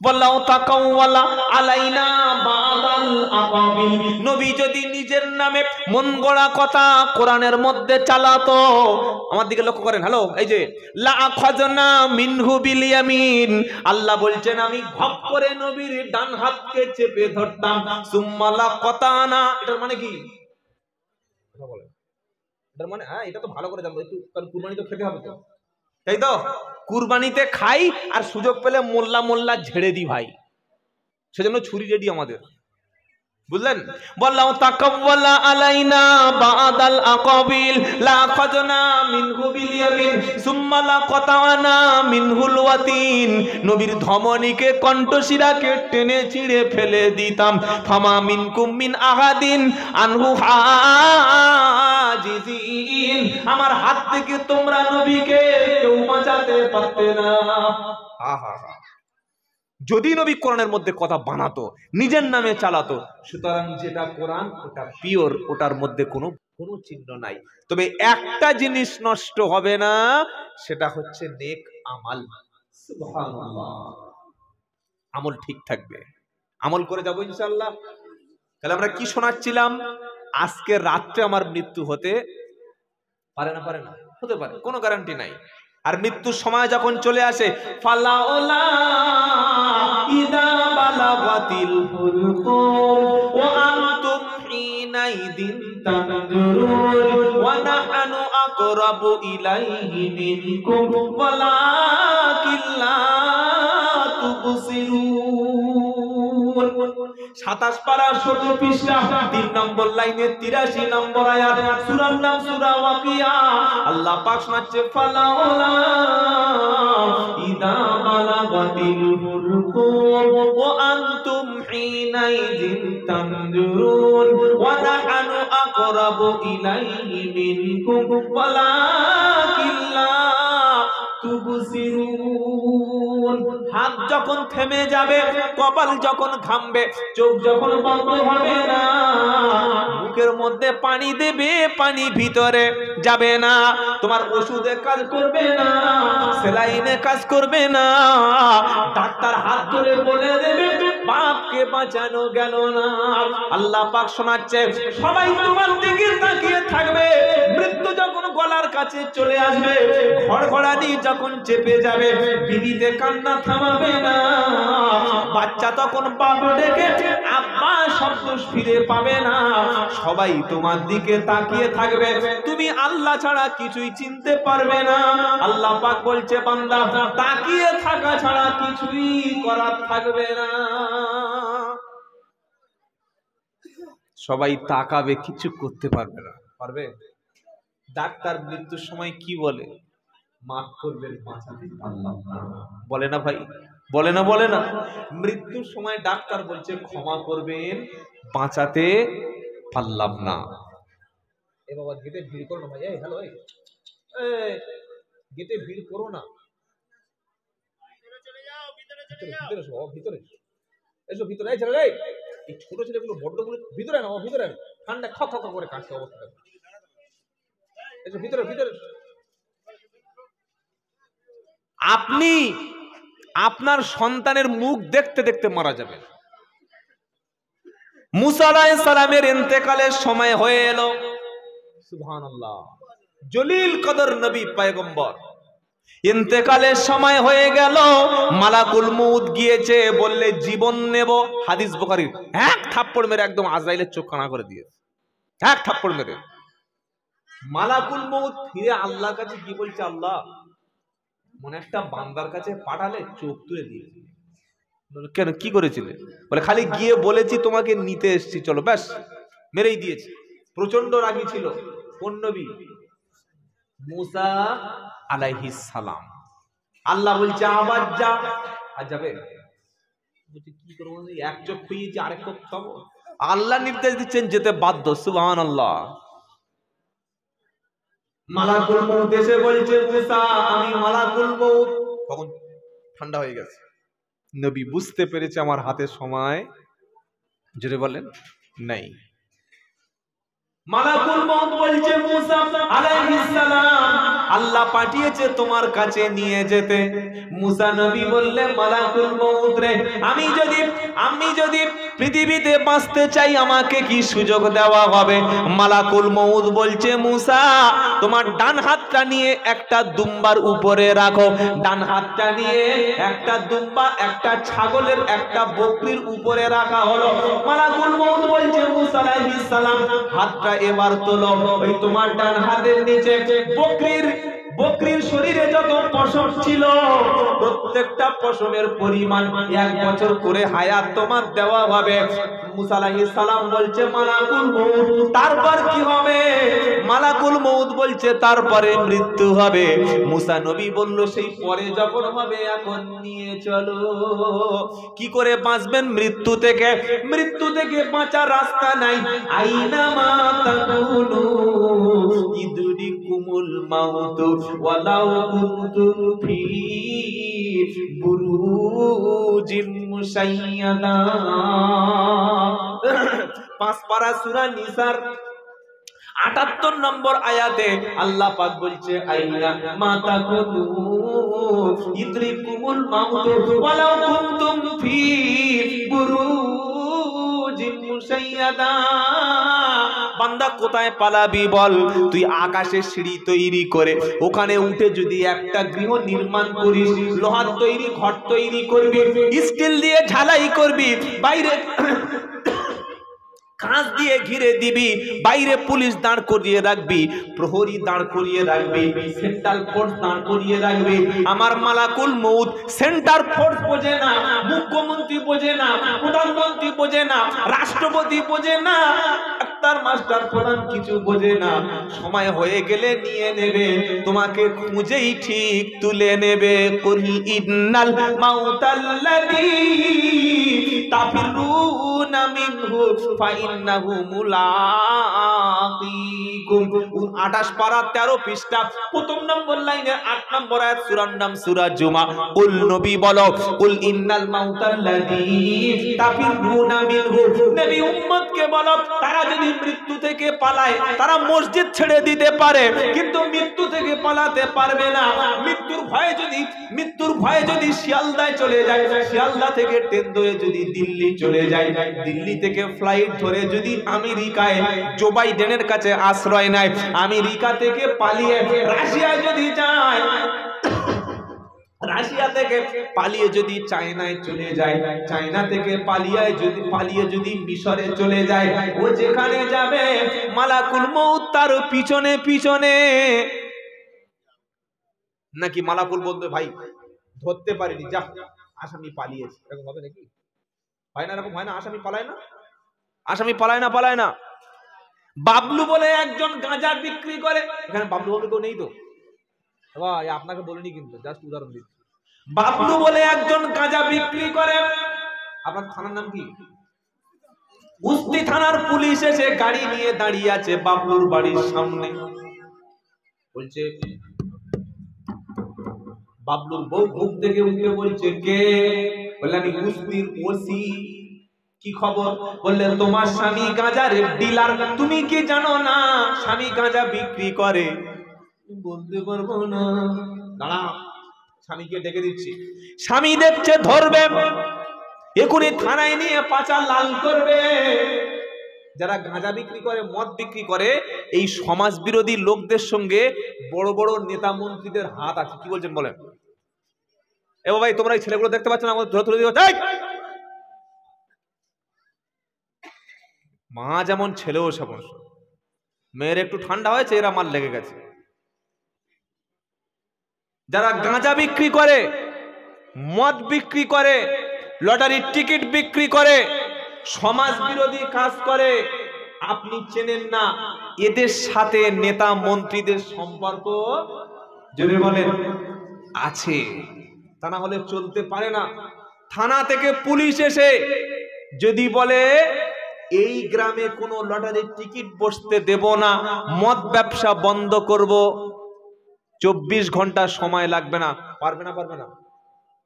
ওয়ালাউ তাকাওয়ালা আলাইনা বাদাল আকাবিল, নবী যদি নিজের নামে মন গড়া কথা কোরআনের মধ্যে চালাতো, আমার দিকে লক্ষ্য করেন, হ্যালো, এই যে লা আখাযনা মিনহু বিল ইয়ামিন, আল্লাহ বলছেন আমি ঘপ করে নবীর ডান হাতকে চেপে ধরতাম, সুম্মা লাকাতানা, এটার মানে কি? কথা বলেন, এটার মানে, হ্যাঁ এটা তো ভালো করে জানবো একটু, কারণ কুরবানি তো খেতে হবে তো, তাই তো? কুরবানিতে খাই আর সুযোগ পেলে মোল্লা মোল্লা ঝেড়ে দিই ভাই, সেজন্য ছুরি রেডি আমাদের, বুঝলেন? ওয়ালাউ তাকাওয়ালা আলাইনা বাদাল আকাবিল লাখাযনা মিনহু বিল ইয়ামিন সুম্মা লাকাতানা মিনহুল ওয়াতিন, নবীর ধমনীকে কণ্ঠশিরাকে টেনে ছিঁড়ে ফেলে দিতাম। ফামা মিনকুম মিন আহাদিন আনহু হাজিজিন, আমার হাত থেকে তোমরা নবীকে কেউ বাঁচাতে পারতে না। যদি নবী কোরআনের মধ্যে কথা বানাতো, নিজের নামে চালাতো, সুতরাং যেটা কোরআন ওটা পিওর, ওটার মধ্যে কোনো চিহ্ন নাই। তবে একটা জিনিস নষ্ট হবে না, সেটা হচ্ছে নেক আমল। সুবহানাল্লাহ। আমল ঠিক থাকবে, আমল করে যাবো ইনশাআল্লাহ। তাহলে আমরা কি শোনাচ্ছিলাম? আজকে রাত্রে আমার মৃত্যু হতে পারে না, পারে না, হতে পারে, কোনো গ্যারান্টি নাই। আর মৃত্যুর সময় যখন চলে আসে, ফালাউলা ইদা বালাগাতিল হুলকুম ওয়া আনতুম হিনাইদিন তানজুরুন ওয়া নাহনু আকরাবু ইলাইহি মিনকুম ওয়ালাকিন লা তুবসিরুন। 27 পারা 16 পৃষ্ঠা 3 নম্বর লাইনে 83 নম্বর আয়াত, সূরার নাম সূরা ওয়াকিয়া। আল্লাহ পাক শোনাচ্ছে ফালাউলা ইদা বালাগাতিল হুলকুম ওয়া আনতুম হিনাইদিন তানজুরুন ওয়া নাহনু আকরাবু ইলাইহি মিনকুম ওয়ালাকিন লা তুবসিরুন। হাত যখন থেমে যাবে, কপাল যখন ঘামবে, চোখ যখন বন্ধ হবে না, মুখের মধ্যে পানি দেবে, পানি ভিতরে যাবে না, তোমার ওষুধে কাজ করবে না, সেলাইনে কাজ করবে না, ডাক্তার হাত ধরে বলে দেবে বাপকে বাঁচানো গেল না। আল্লাহ পাক শোনাচ্ছে সবাই তোমার দিকে তাকিয়ে থাকবে, মৃত্যু যখন গলার কাছে চলে আসবে, ঘড়ঘড়ানি যখন চেপে যাবে, বিবিতে কান্না থামাবে না, বাচ্চা তখন বাবা ডেকে আব্বা শব্দ ফিরে পাবে না, সবাই তোমার দিকে তাকিয়ে থাকবে, তুমি আল্লাহ ছাড়া কিছুই চিনতে পারবে না। আল্লাহ পাক বলছে বান্দা তাকিয়ে থাকা ছাড়া কিছুই করার থাকবে না। সবাই তাকাবে, কিছু করতে পারবে না। পারবে? ডাক্তার মৃত্যুর সময় কি বলে? মাফ করবেন, বাঁচাতে পারলাম না। বলে না ভাই? বলে না? বলে না? মৃত্যুর সময় ডাক্তার বলছে ক্ষমা করবেন, বাঁচাতে পারলাম না। এ বাবা, গেটে ভিড় করো না ভাই। এই হ্যালো, এই গেটে ভিড় করো না। ভিতরে এসো, ভিতরে এসো, ভিতরে। এই ছেলে, এই ছোট ছেলেগুলো বড্ডগুলো ভিতরে না, ভিতরে ঠান্ডা খা খা করে কাটছে অবস্থা। এসো ভিতরে, ভিতরে। আপনি আপনার সন্তানের মুখ দেখতে দেখতে মারা যাবেন। মুসা আলাইহিস সালামের ইন্তেকালের সময় হয়ে এলো। সুবহানাল্লাহ। জলিল কদর নবী পয়গম্বর ইন্তেকালের সময় হয়ে গেল। মালাকুল মউত গিয়েছে, বললে জীবন নেব। হাদিস বুখারী। এক থাপ্পড় মেরে একদম আজরাইলের চোখ কানা করে দিয়েছে। এক থাপ্পড় মেরে। মালাকুল মউত ফিরে আল্লাহর কাছে কি বলছে? আল্লাহ, মনে একটা বান্দার কাছে পাঠালে, চোখ তুলে দিয়েছে। কেন, কি করেছিলে? বলে খালি গিয়ে বলেছি তোমাকে নিতে এসেছি, চলো, ব্যাস, মেরেই দিয়েছে। প্রচন্ড রাগী ছিল। কোন নবী? মুসা আলাইহিস সালাম। আল্লাহ বলছে আবার যা। আর যাবে? বলছে কি করবো, এক চোখ খুইয়েছি, আরেক চোখ খাবো। আল্লাহ নির্দেশ দিচ্ছেন, যেতে বাধ্য। সুবহানাল্লাহ। মালাকুল মউত এসে বলছে মুসা, আমি মালাকুল মউত। তখন ঠান্ডা হয়ে গেছে। নবী বুঝতে পেরেছে আমার হাতে সময়, জোরে বলেন, নাই। মালাকুল মউত বলছে মুসা আলাইহিস সালাম, আল্লাহ পাঠিয়েছে তোমার কাছে নিয়ে যেতে। মুসা নবী বললেন, মালাকুল মউত রে, আমি যদি পৃথিবীতে বাঁচতে চাই, আমাকে কি সুযোগ দেওয়া হবে? মালাকুল মউত বলছে মুসা, তোমার ডান হাতটা নিয়ে একটা দুম্বার উপরে রাখো। ডান হাতটা নিয়ে একটা দুম্বা, একটা ছাগলের, একটা বকরির উপরে রাখা হলো। মালাকুল মউত বলছে মুসা আলাইহিস সালাম, হাতটা এবার তোলো। ওই তোমার ডান হাতের নিচে বকরির শরীরে যত পশম ছিল, প্রত্যেকটা পশমের পরিমাণ 1 বছর করে হায়াত তোমার দেওয়া হবে। মুসা আলাইহিস সালাম বলছে মালাকুল মউত, তারপর কি হবে? মালাকুল মউত বলছে তারপরে মৃত্যু হবে। মুসা নবী বলল, সেই পরে যখন হবে, এখন নিয়ে চলো। কি করে বাঁচবেন মৃত্যু থেকে? মৃত্যু থেকে বাঁচার রাস্তা নাই। আইনা মা তাকুনু ইদরিকুমুল মাউত ওয়ালাউ কুনতুম ফি বুরুজিম মুশাইয়াদা। 5 পারা সূরা নিসার 78 নম্বর আয়াতে আল্লাহ পাক বলছে, আইনা মা তাকুনু ইদরিকুমুল মাউত ওয়ালাউ কুনতুম ফি বুরুজিম মুশাইয়াদা। বান্দা কোথায় পালাবি বল? তুই আকাশের সিঁড়ি তৈরি করে ওখানে উঠে যদি একটা গৃহ নির্মাণ করিস, লোহার তৈরি ঘর তৈরি করবি, স্টিল দিয়ে ঝালাই করবি, বাইরে কাঁচ দিয়ে ঘিরে দিবি, বাইরে পুলিশ দাঁড় করিয়ে রাখবি, প্রহরী দাঁড় করিয়ে রাখবি, সেন্ট্রাল ফোর্স দাঁড় করিয়ে রাখবি। আমার মালাকুল মউত সেন্টার ফোর্স বোঝে না, মুখ্যমন্ত্রী বোঝে না, প্রধানমন্ত্রী বোঝে না, রাষ্ট্রপতি বোঝে না, ডাক্তার মাস্টার প্রধান কিছু বোঝে না। সময় হয়ে গেলে নিয়ে নেবে, তোমাকে খুঁজেই ঠিক তুলে নেবে। কুল ইন্নাল মাউতাল্লাযী তাফিরুনা মিনহু ফাইন্নাহু মুলাকিকুম। 28 পারা 13 পৃষ্ঠা, প্রথম নম্বর লাইনে 8 নম্বর আয়াত, সূরার নাম সূরা জুমা। কুল নবী বলো, কুল ইন্নাল মাউতাল্লাযী তাফিরুনা মিনহু। নবী উম্মতকে বলো, তারা যদি মৃত্যু থেকে পালায়, তারা মসজিদ ছেড়ে দিতে পারে, কিন্তু মৃত্যু থেকে পালাতে পারবে না। মৃত্যুর ভয়ে যদি শিয়ালদায় চলে যায়, শিয়ালদা থেকে ট্রেন ধরে যদি দিল্লি চলে যায়, দিল্লি থেকে ফ্লাইট ধরে যদি আমেরিকায় জো বাইডেনের কাছে আশ্রয় নেয়, আমেরিকা থেকে পালিয়ে রাশিয়ায় যদি যায়, রাশিয়া থেকে পালিয়ে যদি চায়নায় চলে যায়, চায়না থেকে পালিয়ে যদি মিশরে চলে যায়, ও যেখানে যাবে মালাকুল মউত তার পিছনে পিছনে। নাকি মালাকুল বলবে, ভাই ধরতে পারিনি, যা, আসামি পালিয়েছে, এরকম হবে নাকি? হয় না? এরকম হয় না? আসামি পালায় না? আসামি পালায় না, পালায় না। বাবলু বলে একজন গাঁজা বিক্রি করে, এখানে বাবলু বলে কেউ নেই তো ভাই, আপনাকে বলিনি কিন্তু, জাস্ট উদাহরণ দিচ্ছি। বাবলু বলে একজন গাঁজা বিক্রি করে। আপনার থানার নাম কি? উস্তি থানার পুলিশ এসে গাড়ি নিয়ে দাঁড়িয়ে আছে বাবলুর বাড়ির সামনে। বলছে, বাবলুর বউ ঘুম থেকে উঠে বলছে, কে? বললেন আমি উস্তির ওসি। কি খবর? বললেন তোমার স্বামী গাঁজার ডিলার, তুমি কি জানো না স্বামী গাঁজা বিক্রি করে? বলতে পারবো না। দাঁড়া, স্বামীকে ডেকে দিচ্ছি। স্বামী দেখছে ধরবে, এখনই থানায় নিয়ে পাচা লাল করবে। যারা গাঁজা বিক্রি করে, মদ বিক্রি করে, এই সমাজ বিরোধী লোকদের সঙ্গে বড় বড় নেতা মন্ত্রীদের হাত আছে। কি বলছেন বলেন? এ ভাই, তোমরা এই ছেলেগুলো দেখতে পাচ্ছ না? আমাদের ধরে তুলে দিও। মা যেমন ছেলেও সেমন। মেয়ের একটু ঠান্ডা হয়েছে, এরা মাল লেগে গেছে। যারা গাঁজা বিক্রি করে, মদ বিক্রি করে, লটারির টিকিট বিক্রি করে, সমাজ বিরোধী কাজ করে, আপনি চেনেন না, এদের সাথে নেতা মন্ত্রীদের সম্পর্ক যদি বলেন আছে, তা না হলে চলতে পারে না। থানা থেকে পুলিশ এসে যদি বলে এই গ্রামে কোনো লটারির টিকিট বসতে দেব না, মদ ব্যবসা বন্ধ করব, 24 ঘন্টা সময় লাগবে না। পারবে না? পারবে না?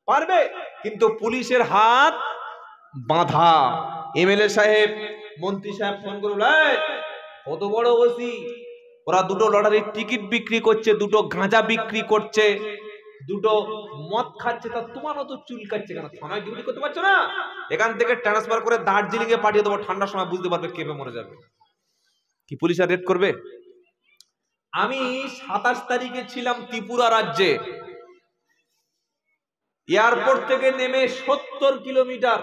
পারবে। কিন্তু পুলিশের হাত বাঁধা। এমএলএ সাহেব, মন্ত্রী সাহেব ফোন করল, কত বড় ওসি, ওরা দুটো লটারির টিকিট বিক্রি করছে, দুটো গাঁজা বিক্রি করছে, দুটো মদ খাচ্ছে, তা তোমার তো চুল কাটছে কেন? থানায় ডিউটি করতে পারছো না? এখান থেকে ট্রান্সফার করে দার্জিলিং এ পাঠিয়ে দেবো, ঠান্ডার সময় বুঝতে পারবে কেঁপে মরে যাবে। কি পুলিশ আর রেড করবে? আমি 27 তারিখে ছিলাম ত্রিপুরা রাজ্যে। এয়ারপোর্ট থেকে নেমে 70 কিলোমিটার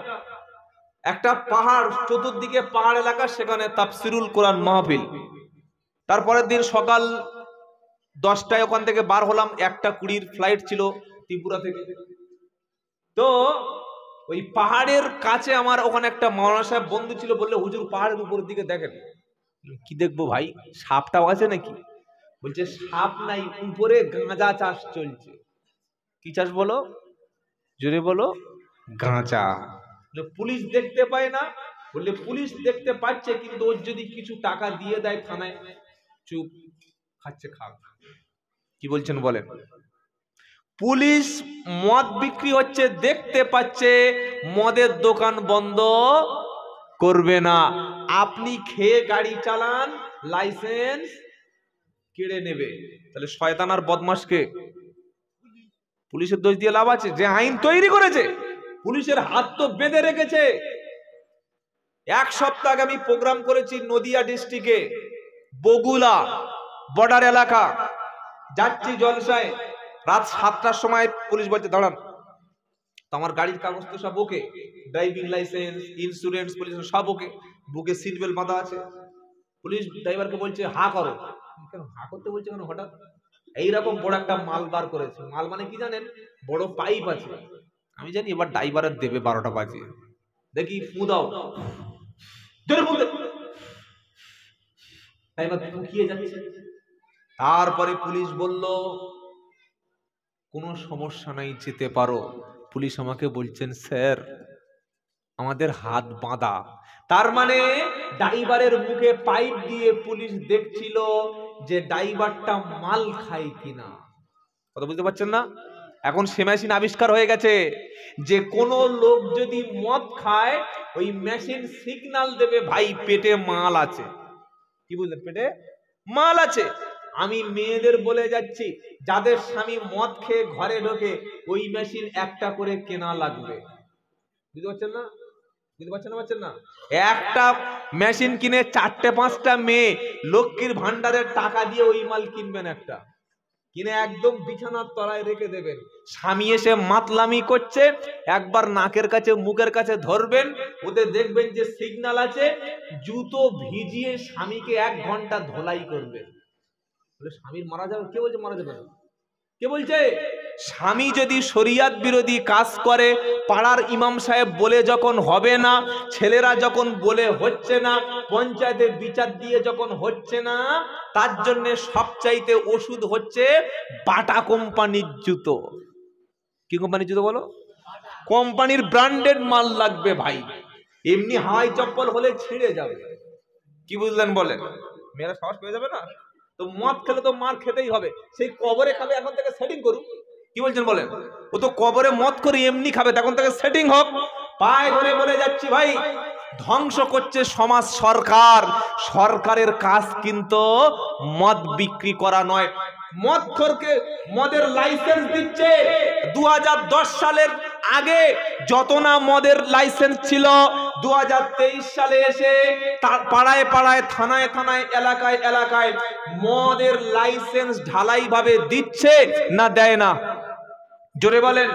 একটা পাহাড়, চতুর্দিকে পাহাড় এলাকা, সেখানে তাফসিরুল কোরআন মাহফিল। তারপরের দিন সকাল 10টায় ওখান থেকে বার হলাম, 1:20 ফ্লাইট ছিল ত্রিপুরা থেকে। তো ওই পাহাড়ের কাছে আমার ওখানে একটা মাওলানা সাহেব বন্ধু ছিল, বললে হুজুর পাহাড়ের উপরের দিকে দেখেন। কি দেখবো ভাই? সাপটাও আছে নাকি? বলছে সাপ নাই, উপরে গাঁজা চাষ চলছে। কি চাষ বলো? জোরে বলো। গাঁজা। পুলিশ দেখতে পায় না? বললে পুলিশ দেখতে পাচ্ছে, কিন্তু ওর যদি কিছু টাকা দিয়ে দেয় থানায়, চুপ, খাচ্ছে খাক। কি বলছেন বলেন? পুলিশ মদ বিক্রি হচ্ছে দেখতে পাচ্ছে, মদের দোকান বন্ধ করবে না। আপনি খেয়ে গাড়ি চালান, লাইসেন্স কেড়ে নেবে। তাহলে শয়তান আর বদমাশকে পুলিশের দোষ দিয়ে লাভ আছে? যে আইন তৈরি করেছে, পুলিশের হাত তো বেঁধে রেখেছে। 1 সপ্তাহ আগে আমি প্রোগ্রাম করেছি নদিয়া ডিস্ট্রিক্টে, বগুলা বর্ডার এলাকা। যাচ্ছি জলসায়, রাত 7টার সময় পুলিশ বলছে দাঁড়ান। তো আমার গাড়ির কাগজ তো সব ওকে, ড্রাইভিং লাইসেন্স, ইন্স্যুরেন্স, পুলিশ সব ওকে, বুকে সিট বেল্ট বাঁধা আছে। পুলিশ ড্রাইভারকে বলছে হা করো। কেন হা করতে বলছে কেন হঠাৎ? এইরকম বড় একটা মাল বার করেছে। মাল মানে কি জানেন? বড় পাইপ আছে। আমি জানি এবার ড্রাইভারের দেবে 12টা বাজে। দেখি ফু দাও, ফুকিয়ে যাচ্ছে। তারপরে পুলিশ বলল কোনো সমস্যা নাই, যেতে পারো। পুলিশ আমাকে বলছেন স্যার আমাদের হাত বাঁধা। তার মানে ড্রাইভারের মুখে পাইপ দিয়ে পুলিশ দেখছিল যে ড্রাইভারটা মাল খায় কিনা। কথা বুঝতে পারছেন না? এখন সে মেশিন আবিষ্কার হয়ে গেছে যে কোন লোক যদি মদ খায়, ওই মেশিন সিগন্যাল দেবে ভাই পেটে মাল আছে। কি বুঝলেন? পেটে মাল আছে। আমি মেয়েদের বলে যাচ্ছি, যাদের স্বামী মদ খেয়ে ঘরে ঢোকে, ওই মেশিন একটা করে কেনা লাগবে। বুঝতে পারছেন না? বুঝতে পারছেন না? পারছেন না? একটা মেশিন কিনে 4-5টা মেয়ে লক্ষ্মীর ভান্ডারের টাকা দিয়ে ওই মাল কিনবেন, একটা কিনে একদম বিছানার তলায় রেখে দেবেন। স্বামী এসে মাতলামি করছে, একবার নাকের কাছে মুখের কাছে ধরবেন, ওদের দেখবেন যে সিগন্যাল আছে, জুতো ভিজিয়ে স্বামীকে 1 ঘন্টা ধোলাই করবে। স্বামীর মারা যাবে? কে বলছে মারা যাবে না? কে বলছে? স্বামী যদি শরিয়াত বিরোধী কাজ করে, পাড়ার ইমাম সাহেব বলে যখন হবে না, ছেলেরা যখন বলে হচ্ছে না, পঞ্চায়েতে বিচার দিয়ে যখন হচ্ছে না, তার জন্য সবচাইতে ওষুধ হচ্ছে বাটা কোম্পানির জুতো। কি কোম্পানির জুতো বলো? কোম্পানির ব্র্যান্ডেড মাল লাগবে ভাই, এমনি হাওয়াই চপ্পল হলে ছিঁড়ে যাবে। কি বুঝলেন বলেন? মেয়েরা সাহস পেয়ে যাবে না? তো মদ খেলে তো মার খেতেই হবে, সেই কবরে খাবে, এখন থেকে সেটিং করুক। কি বলছেন বলেন? ও তো কবরে মদ করে এমনি খাবে, তখন থেকে সেটিং হোক। পায়ে ধরে বলে যাচ্ছি ভাই, ধ্বংস করছে সমাজ সরকার। সরকারের কাজ কিন্তু মদ বিক্রি করা নয়। মদখোরকে মদের লাইসেন্স দিচ্ছে। 2010 সালের আগে যত না মদের লাইসেন্স ছিল, 2023 সালে এসে তার পাড়ায় পাড়ায়, থানায় থানায়, এলাকায় এলাকায় মদের লাইসেন্স ঢালাই ভাবে দিচ্ছে না দেয় না? জোরে বলেন।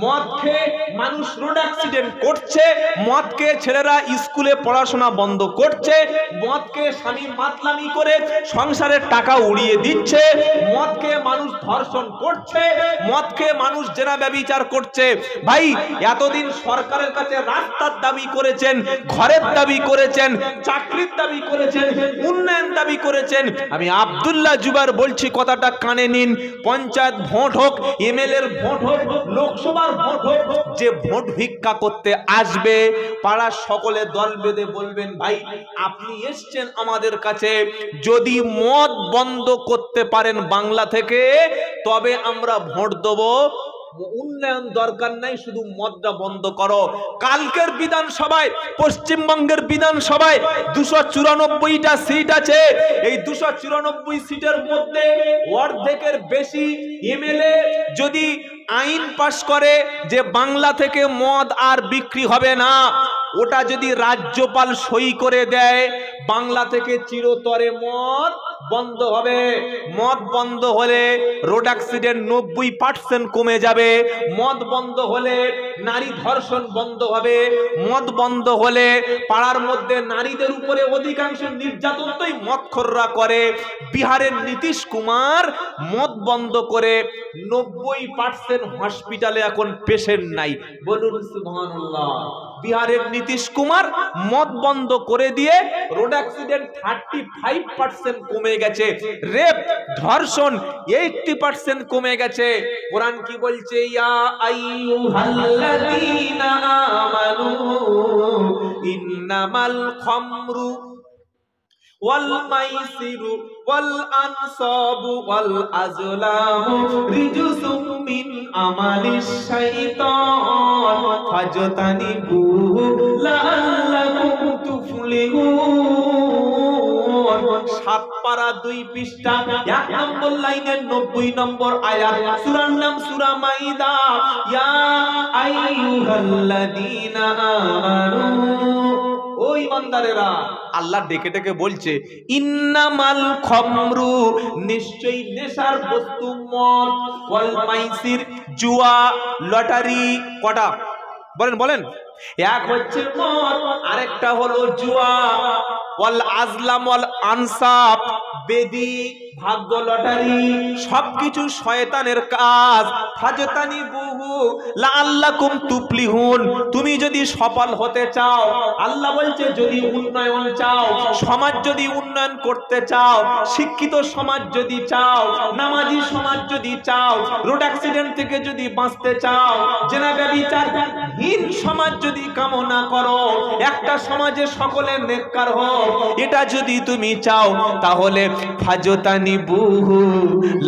মদ খেয়ে মানুষ রোড অ্যাক্সিডেন্ট করছে, মদ খেয়ে ছেলেরা স্কুলে পড়াশোনা বন্ধ করছে, মদ খেয়ে স্বামী মাতলামি করে সংসারের টাকা উড়িয়ে দিচ্ছে, মদ খেয়ে মানুষ ধর্ষণ করছে, মদ খেয়ে মানুষ জেনা ব্যভিচার করছে। ভাই, এতদিন সরকারের কাছে রাস্তার দাবি করেছেন, ঘরের দাবি করেছেন, চাকরির দাবি করেছেন, উন্নয়ন দাবি করেছেন। আমি আব্দুল্লাহ জুবায়ের বলছি, কথাটা কানে নিন। পঞ্চায়েত ভোট হোক, এমএলএ এর ভোট হোক, লোকসভা ভোট হোক, যে ভোট ভিক্ষা করতে আসবে, পাড়ার সকলে দল বেঁধে বলবেন, ভাই আপনি এসছেন আমাদের কাছে, যদি মদ বন্ধ করতে পারেন বাংলা থেকে, তবে আমরা ভোট দেবো। উন্নয়ন দরকার নাই, শুধু মদটা বন্ধ করো। কালকের বিধানসভায়, পশ্চিমবঙ্গের বিধানসভায় 294টা সিট আছে। এই 294 সিটের মধ্যে অর্ধেকের বেশি এমএলএ যদি আইন পাশ করে যে বাংলা থেকে মদ আর বিক্রি হবে না, ওটা যদি রাজ্যপাল সই করে দেয়, বাংলা থেকে চিরতরে মদ বন্ধ হবে। মদ বন্ধ হলে রোড অ্যাক্সিডেন্ট 90% কমে যাবে। মদ বন্ধ হলে নারী ধর্ষণ বন্ধ হবে। মদ বন্ধ হলে পাড়ার মধ্যে নারীদের উপরে অধিকাংশ নির্যাতন তো মদখোররা করে। বিহারের নীতিশ কুমার মদ বন্ধ করে 90% হসপিটালে এখন পেশেন্ট নাই। বলুন সুবহানাল্লাহ। বিহারের নীতিশ কুমার মদ বন্ধ করে দিয়ে রোড অ্যাক্সিডেন্ট 35% কমে গেছে। রেপ, ধর্ষণ 80% কমে গেছে। কোরআন কি বলছে? ইয়া আইয়ুহাল্লাযীনা আমানু ইন্নামাল খামরু ওয়াল মাইসিরু ওয়াল আনসাবু ওয়াল আজলামু রিজসুম মিন আমালিশ শাইতান ফাজতানিবুহু লাআল্লাকুম তুফলিহুন। 7 পারা 2 পৃষ্ঠা 1 নম্বর লাইনের 90 নম্বর আয়াত। সূরার নাম সূরা মাইদা। ইয়া আইয়ুহাল্লাযীনা আমানু, ও ঈমানদারেরা, আল্লাহ ডেকে ডেকে বলছে ইন্নামাল খামরু, নিশ্চয়ই নেশার বস্তু মদ, ওয়াল মাইসির, জুয়া, লটারি। কটা বলেন বলেন? এক হচ্ছে মদ, আরেকটা হলো জুয়া। ওয়াল আজলাম ওয়াল আনসাব, বেদি, ভাগ্য লটারি, সবকিছু শয়তানের কাজ। ফাজতানিবুহু লাআল্লাকুম তুফলিহুন, তুমি যদি সফল হতে চাও, আল্লাহ বলছে যদি উন্নয়ন চাও, সমাজ যদি উন্নয়ন করতে চাও, শিক্ষিত সমাজ যদি চাও, নামাজি সমাজ যদি চাও, রোড অ্যাক্সিডেন্ট থেকে যদি বাঁচতে চাও, জেনা ব্যভিচারহীন সমাজ যদি কামনা করো, একটা সমাজে সকলে নেককার হোক, এটা যদি তুমি চাও, তাহলে ফাজতানিবুহু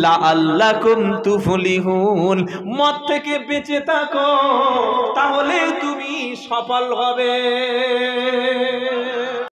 লাআল্লাকুম তুফলিহুন, মদ থেকে বেঁচে থাকো, তাহলে তুমি সফল হবে।